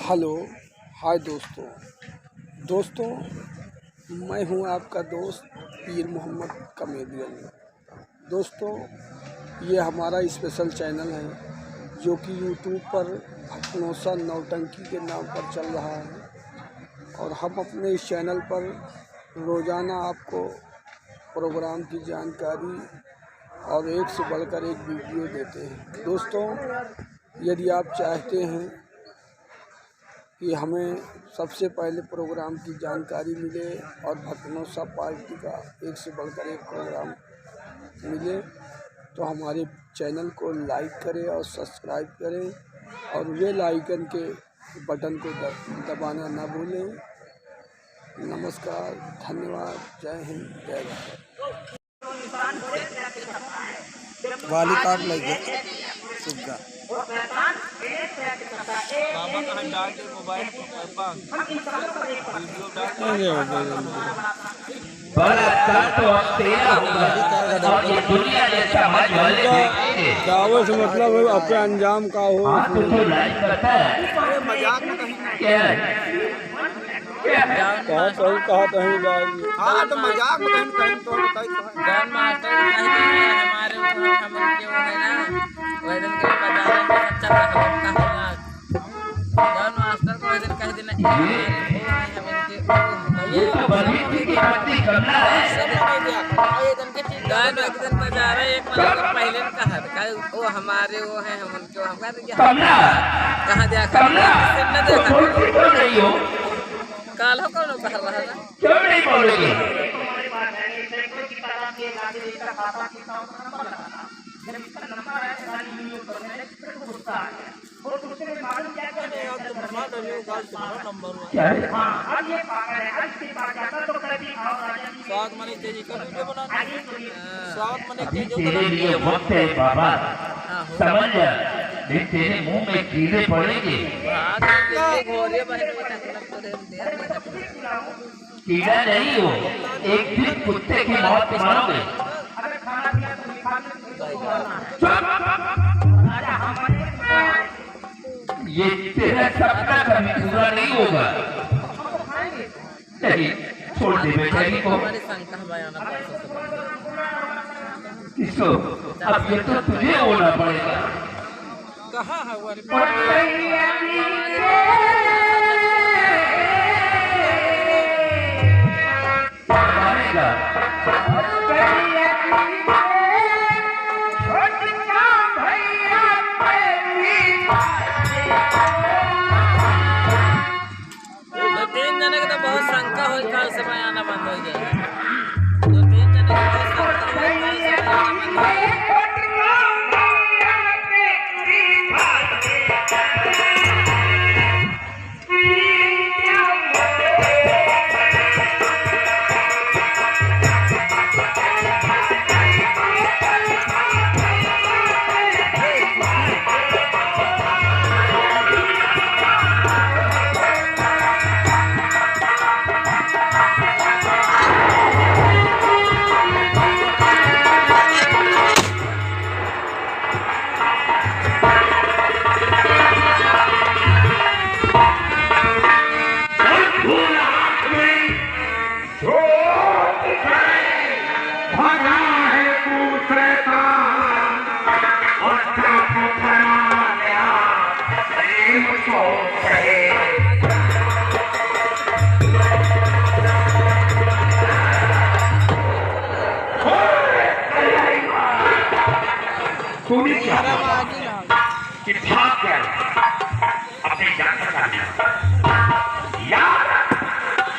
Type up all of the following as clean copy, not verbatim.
Hello hi दोस्तों मैं हूं आपका दोस्त पीर मोहम्मद कमेडियन। दोस्तों ये हमारा स्पेशल चैनल है जो कि यूट्यूब पर भटनोसा नौटंकी के नाम पर चल रहा है और हम अपने इस चैनल पर रोज़ाना आपको प्रोग्राम की जानकारी और एक से बढ़कर एक वीडियो देते हैं। दोस्तों यदि आप चाहते हैं कि हमें सबसे पहले प्रोग्राम की जानकारी मिले और भटनोसा पार्टी का एक से बढ़कर एक प्रोग्राम मिले तो हमारे चैनल को लाइक करें और सब्सक्राइब करें और बेल आइकन के बटन को दबाना ना भूलें। नमस्कार, धन्यवाद, जय हिंद, जय भारत। वाली कार्ड लगे सुग्गा बाबा का डाल दे मोबाइल पर वीडियो डाल और ये दुनिया जैसा मज वाले दावत से मतलब है अपने अंजाम का हो। तो लाइक करता है मजाक में कहीं क्या है कहा कहीं जाएगी। हाँ तो मजाक में कहीं तो डॉन मास्टर हमारे हम के वो है ना वह दिन के बाजार में अच्छा का होगा। डॉन मास्टर को वह दिन कह देना ये तो बड़ी की मट्टी कमला है डॉन एक दिन बाजार है एक मतलब पहले ने कहा वो हमारे वो है हम उनके हम कमला कहाँ देखा कमला न तो देखा बोल रही हो काल हो कौन कह रहा है क्यों नहीं बोलोगे क्या है साथ मनी तेजी का वीडियो बनाना साथ मनी अभी तेजी तेरे लिए वक्त है बाबा समझ जा नहीं तेरे मुंह में कीड़े पड़ेंगे कीड़ा नहीं हो एक दिन कुत्ते की मौत मारोगे ये तेरा सपना कभी पूरा नहीं होगा। नहीं छोड़ दे बेचारी को हमारी शंका बयाना किसको अब ये तो तुझे होना पड़ेगा। कहाँ है वो मारेगा दो तीन जने के तो बहुत शंका हो काल से बयाना बंद हो जाएगा। दो तीन जने के बहुत शंका हो काल से बयाना बंद हो जाएगा। तूने क्या कि भाग गया अपनी जान बचा लिया यार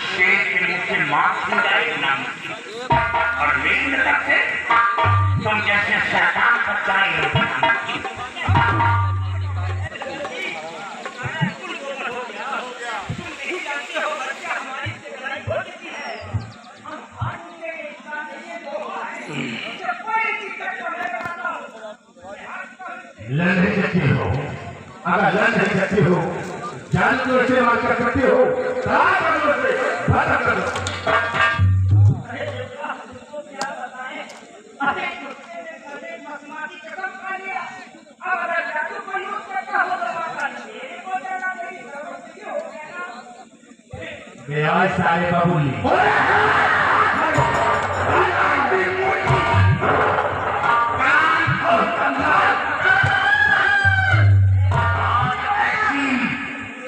शेर के मुंह से मांस नहीं जाएगा और मेरी नजर से तुम जैसे शैतान बचाएंगे। लड़ नहीं सकते हो अगर लड़ नहीं सकते हो जानवर से मार कर सकते हो बेहाय सारे बबुली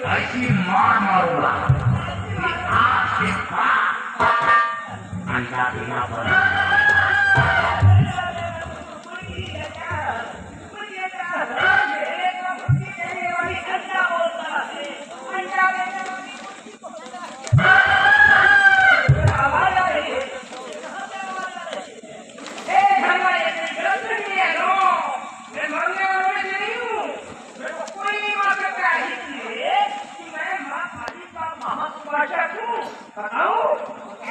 ऐसी मार मारूंगा कि आज से अंडा देना पड़ेगा।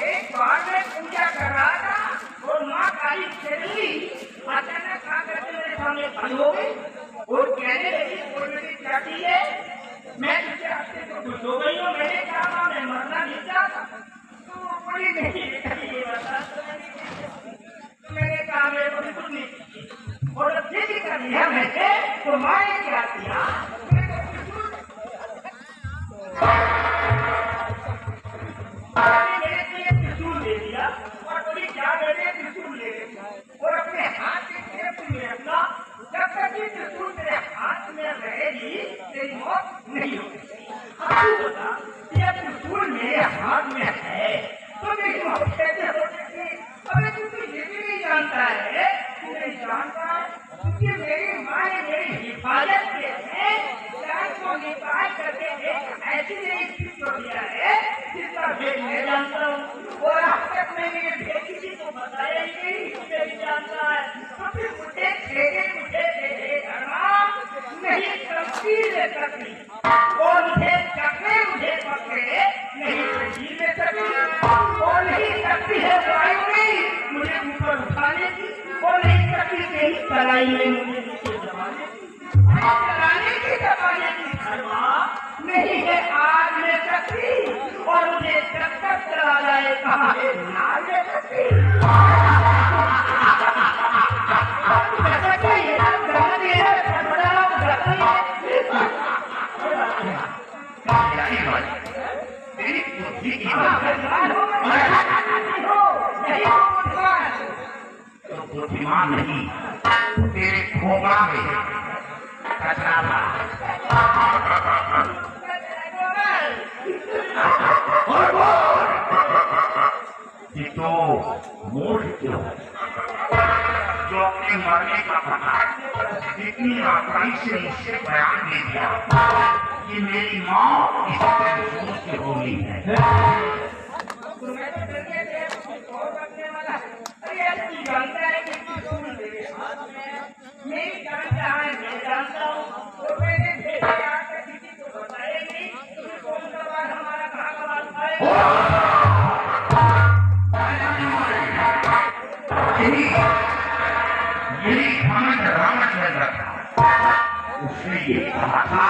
एक बार मैं पूजा कर रहा था और माँ काली चली अचानक आकर के मेरे सामने खड़ी हो गई और कहने लगी मेरी क्या की है, मैं तुझे आपसे तो खुश हो गई हूँ, मैंने कहा मैं मरना नहीं चाहता, तो बड़ी नहीं ये बता, तो मैंने कहा मेरे को बिल्कुल नहीं, और जब जिद कर लिया मैंने तो माँ ने क्या किया, त्रिशूल ले लिया और बोली क्या मैंने त्रिशूल ले लिया और अपने हाथ के जेब में रखना, जब तक ये त्रिशूल मेरे हाथ में रहेगी तेरी मौत नहीं होगी। अब तू बता ये त्रिशूल मेरे हाथ में है तो मेरी मौत कैसे हो सकती? अबे तू तो ये भी नहीं जानता है, तू नहीं जानता क्योंकि मेरी माँ ने मेरी हिफाजत के लिए जान को निकाल करके एक ऐसी चीज को दिया है जिसका भेद मैं जानता हूँ और अब तक मैंने ये भेद किसी को बताया ही नहीं, नहीं जानता है तो फिर मुझे धर्मा नहीं सकती ले सकती और मुझे चकने मुझे पकड़े नहीं जी ले सकती और नहीं सकती है वायु में मुझे ऊपर उठाने की और नहीं सकती तेरी तलाई में मुझे नीचे दबाने की दबाने की धर्मा नहीं है आज ले सकती और मुझे चक्कर चला जाए कहाँ है ना ले सकती। तेरी बुद्धि की तो बुद्धिमान नहीं, तेरे खोपड़ा में कचरा था। तो मूर्ख क्यों जो अपने मरने का पता इतनी आसानी से मुझसे बयान दे दिया कि मेरी माँ इस त्रिशूल से होनी है। मेरी जानता है मैं जानता हूँ तो मैंने भेजा किसी को बताया नहीं, कौन सा बात हमारा कहाँ का बात है यही हमें रामचंद्र था, उसने ये कहा था